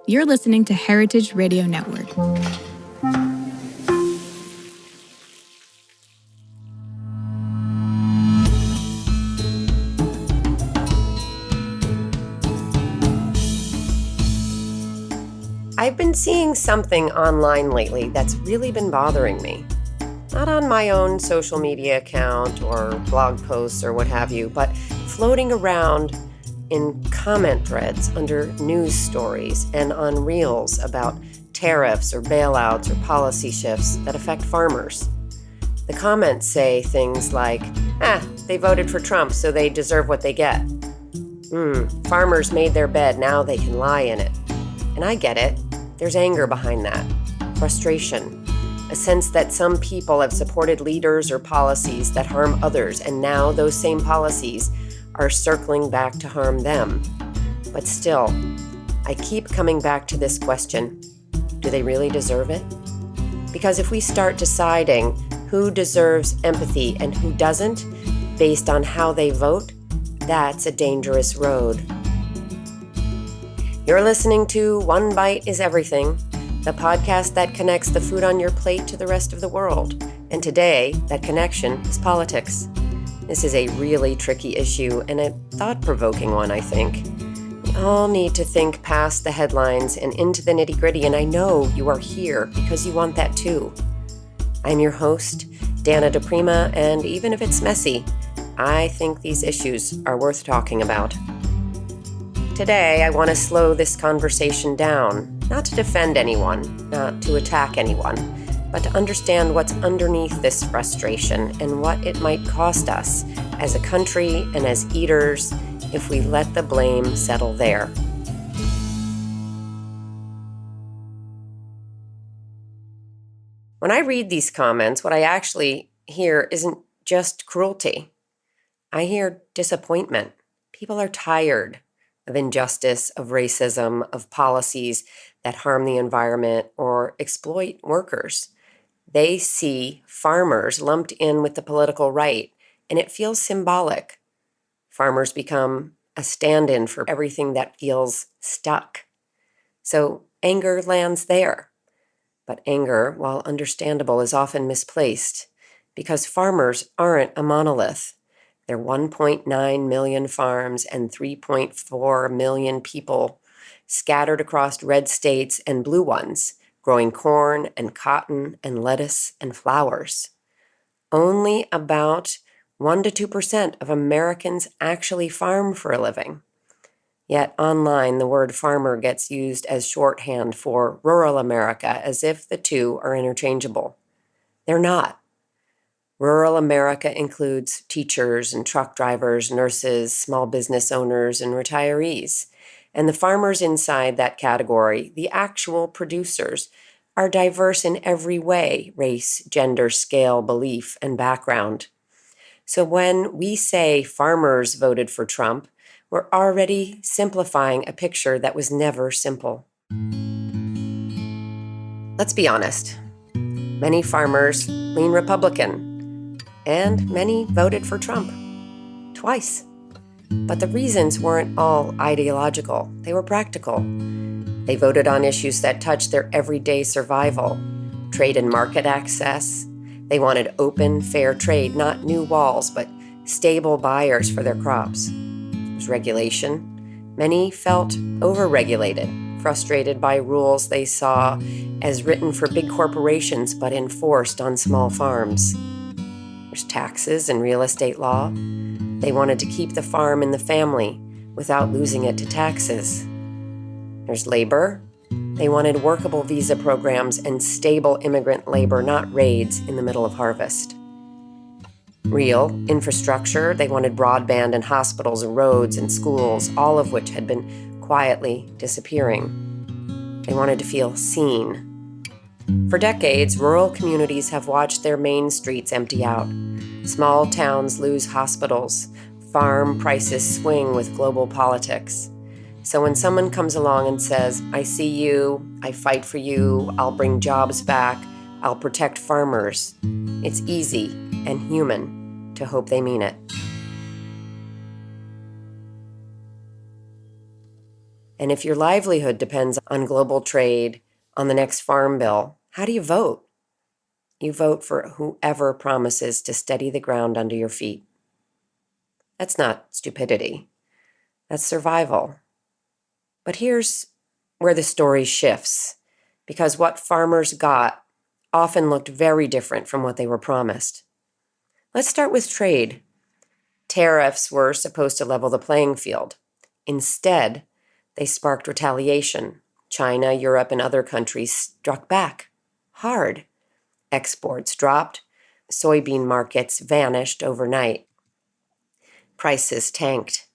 You're listening to Heritage Radio Network. I've been seeing something online lately that's really been bothering me. Not on my own social media account or blog posts or what have you, but floating around in comment threads under news stories and on reels about tariffs or bailouts or policy shifts that affect farmers. The comments say things like, they voted for Trump, so they deserve what they get. Farmers made their bed, now they can lie in it. And I get it. There's anger behind that, frustration, a sense that some people have supported leaders or policies that harm others, and now those same policies are circling back to harm them. But still, I keep coming back to this question: do they really deserve it? Because if we start deciding who deserves empathy and who doesn't based on how they vote, that's a dangerous road. You're listening to One Bite is Everything, the podcast that connects the food on your plate to the rest of the world. And today, that connection is politics. This is a really tricky issue and a thought-provoking one, I think. We all need to think past the headlines and into the nitty-gritty, and I know you are here because you want that too. I'm your host, DiPrima, and even if it's messy, I think these issues are worth talking about. Today, I want to slow this conversation down, not to defend anyone, not to attack anyone, but to understand what's underneath this frustration and what it might cost us as a country and as eaters if we let the blame settle there. When I read these comments, what I actually hear isn't just cruelty. I hear disappointment. People are tired of injustice, of racism, of policies that harm the environment or exploit workers. They see farmers lumped in with the political right, and it feels symbolic. Farmers become a stand-in for everything that feels stuck. So anger lands there. But anger, while understandable, is often misplaced because farmers aren't a monolith. They're 1.9 million farms and 3.4 million people scattered across red states and blue ones, growing corn and cotton and lettuce and flowers. Only about 1 to 2% of Americans actually farm for a living. Yet online, the word farmer gets used as shorthand for rural America, as if the two are interchangeable. They're not. Rural America includes teachers and truck drivers, nurses, small business owners, and retirees. And the farmers inside that category, the actual producers, are diverse in every way: race, gender, scale, belief, and background. So when we say farmers voted for Trump, we're already simplifying a picture that was never simple. Let's be honest. Many farmers lean Republican, and many voted for Trump. Twice. But the reasons weren't all ideological. They were practical. They voted on issues that touched their everyday survival: trade and market access. They wanted open, fair trade, not new walls, but stable buyers for their crops. There's regulation. Many felt overregulated, frustrated by rules they saw as written for big corporations but enforced on small farms. There's taxes and real estate law. They wanted to keep the farm in the family without losing it to taxes. There's labor. They wanted workable visa programs and stable immigrant labor, not raids in the middle of harvest. Real infrastructure. They wanted broadband and hospitals and roads and schools, all of which had been quietly disappearing. They wanted to feel seen. For decades, rural communities have watched their main streets empty out. Small towns lose hospitals. Farm prices swing with global politics. So when someone comes along and says, "I see you, I fight for you, I'll bring jobs back, I'll protect farmers," it's easy and human to hope they mean it. And if your livelihood depends on global trade, on the next farm bill, how do you vote? You vote for whoever promises to steady the ground under your feet. That's not stupidity. That's survival. But here's where the story shifts, because what farmers got often looked very different from what they were promised. Let's start with trade. Tariffs were supposed to level the playing field. Instead, they sparked retaliation. China, Europe, and other countries struck back hard. Exports dropped. Soybean markets vanished overnight. Prices tanked.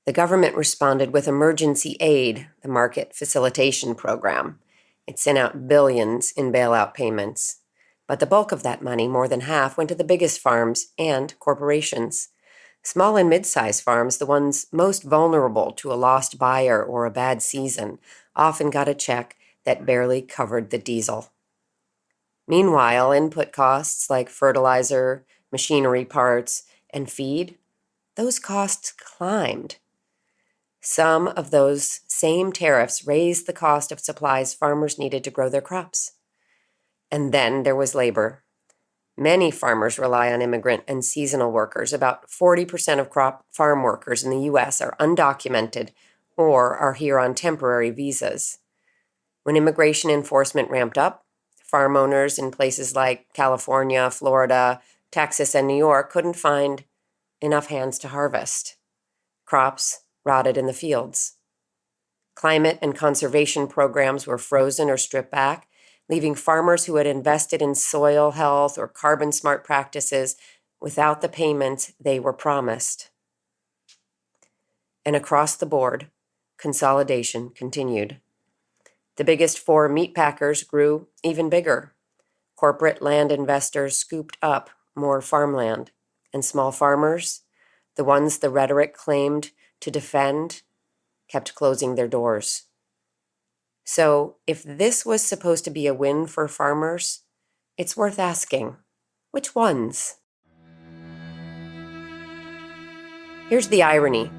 The government responded with emergency aid, the Market Facilitation Program. It sent out billions in bailout payments. But the bulk of that money, more than half, went to the biggest farms and corporations. Small and mid-sized farms, the ones most vulnerable to a lost buyer or a bad season, often got a check that barely covered the diesel. Meanwhile, input costs like fertilizer, machinery parts, and feed, those costs climbed. Some of those same tariffs raised the cost of supplies farmers needed to grow their crops. And then there was labor. Many farmers rely on immigrant and seasonal workers. About 40% of farm workers in the U.S. are undocumented or are here on temporary visas. When immigration enforcement ramped up, farm owners in places like California, Florida, Texas, and New York couldn't find enough hands to harvest. Crops rotted in the fields. Climate and conservation programs were frozen or stripped back, leaving farmers who had invested in soil health or carbon smart practices without the payments they were promised. And across the board, consolidation continued. The biggest 4 meat packers grew even bigger. Corporate land investors scooped up more farmland, and small farmers, the ones the rhetoric claimed to defend, kept closing their doors. So if this was supposed to be a win for farmers, it's worth asking, which ones? Here's the irony.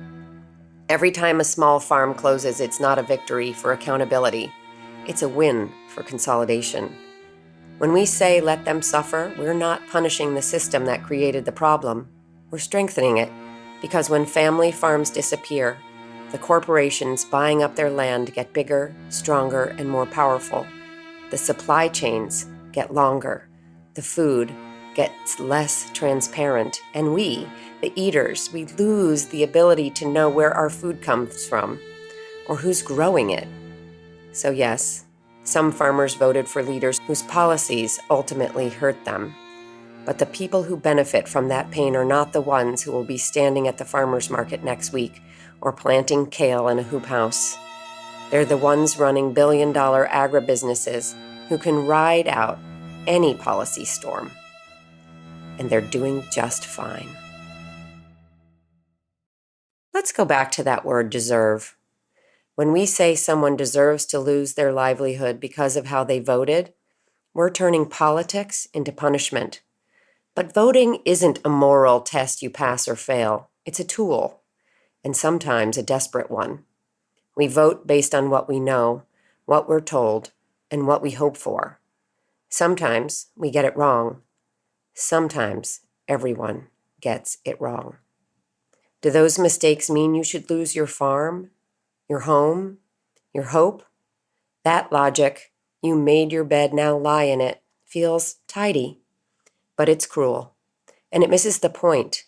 Every time a small farm closes, it's not a victory for accountability. It's a win for consolidation. When we say let them suffer, we're not punishing the system that created the problem. We're strengthening it, because when family farms disappear, the corporations buying up their land get bigger, stronger, and more powerful. The supply chains get longer. The food gets less transparent. And we, the eaters, we lose the ability to know where our food comes from or who's growing it. So yes, some farmers voted for leaders whose policies ultimately hurt them. But the people who benefit from that pain are not the ones who will be standing at the farmer's market next week or planting kale in a hoop house. They're the ones running billion-dollar agribusinesses who can ride out any policy storm. And they're doing just fine. Let's go back to that word deserve. When we say someone deserves to lose their livelihood because of how they voted, we're turning politics into punishment. But voting isn't a moral test you pass or fail. It's a tool, and sometimes a desperate one. We vote based on what we know, what we're told, and what we hope for. Sometimes we get it wrong. Sometimes everyone gets it wrong. Do those mistakes mean you should lose your farm, your home, your hope? That logic, you made your bed, now lie in it, feels tidy, but it's cruel, and it misses the point.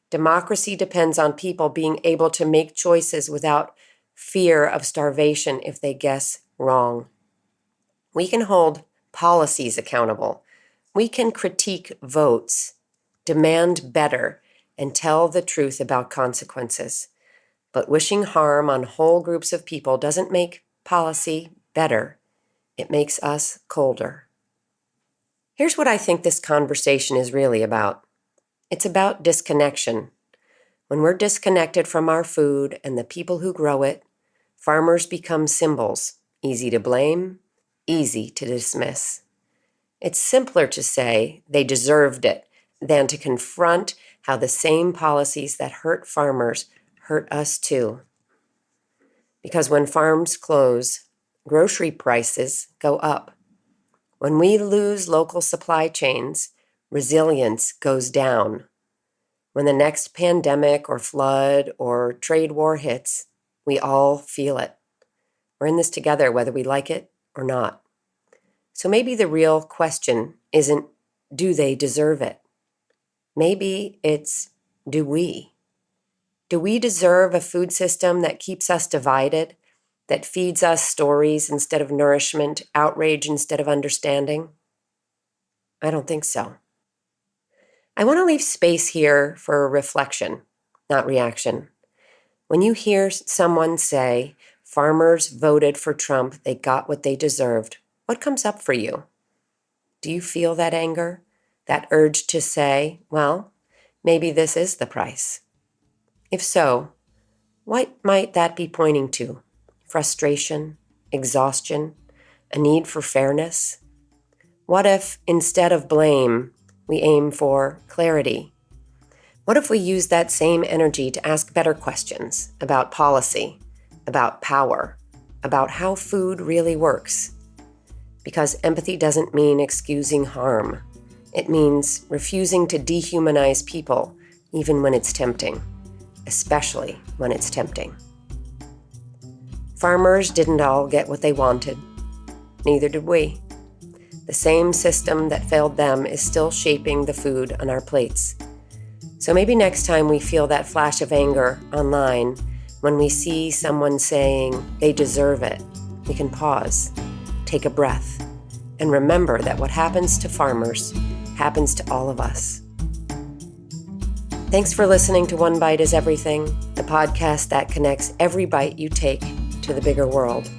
Democracy depends on people being able to make choices without fear of starvation if they guess wrong. We can hold policies accountable. We can critique votes, demand better, and tell the truth about consequences. But wishing harm on whole groups of people doesn't make policy better. It makes us colder. Here's what I think this conversation is really about. It's about disconnection. When we're disconnected from our food and the people who grow it, farmers become symbols, easy to blame, easy to dismiss. It's simpler to say they deserved it than to confront how the same policies that hurt farmers hurt us too. Because when farms close, grocery prices go up. When we lose local supply chains, resilience goes down. When the next pandemic or flood or trade war hits, we all feel it. We're in this together, whether we like it or not. So maybe the real question isn't, do they deserve it? Maybe it's, do we? Do we deserve a food system that keeps us divided, that feeds us stories instead of nourishment, outrage instead of understanding? I don't think so. I want to leave space here for a reflection, not reaction. When you hear someone say, farmers voted for Trump, they got what they deserved, what comes up for you? Do you feel that anger, that urge to say, well, maybe this is the price? If so, what might that be pointing to? Frustration, exhaustion, a need for fairness? What if, instead of blame, we aim for clarity? What if we use that same energy to ask better questions about policy, about power, about how food really works? Because empathy doesn't mean excusing harm. It means refusing to dehumanize people, even when it's tempting, especially when it's tempting. Farmers didn't all get what they wanted. Neither did we. The same system that failed them is still shaping the food on our plates. So maybe next time we feel that flash of anger online, when we see someone saying they deserve it, we can pause, take a breath, and remember that what happens to farmers happens to all of us. Thanks for listening to One Bite is Everything, the podcast that connects every bite you take to the bigger world.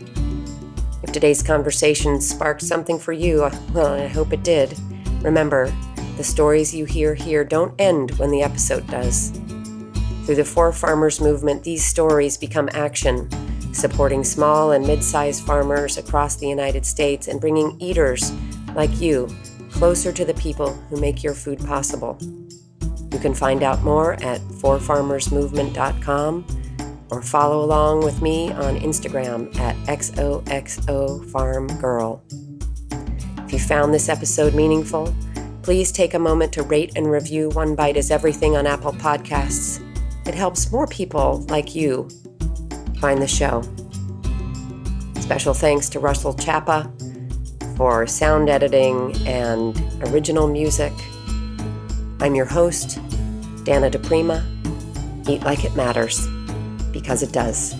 If today's conversation sparked something for you, well, I hope it did. Remember, the stories you hear here don't end when the episode does. Through the For Farmers movement, these stories become action, supporting small and mid-sized farmers across the United States and bringing eaters like you closer to the people who make your food possible. You can find out more at forfarmersmovement.com or follow along with me on Instagram at XOXOFarmGirl. If you found this episode meaningful, please take a moment to rate and review One Bite is Everything on Apple Podcasts. It helps more people like you find the show. Special thanks to Russell Chapa for sound editing and original music. I'm your host, DiPrima. Eat like it matters, because it does.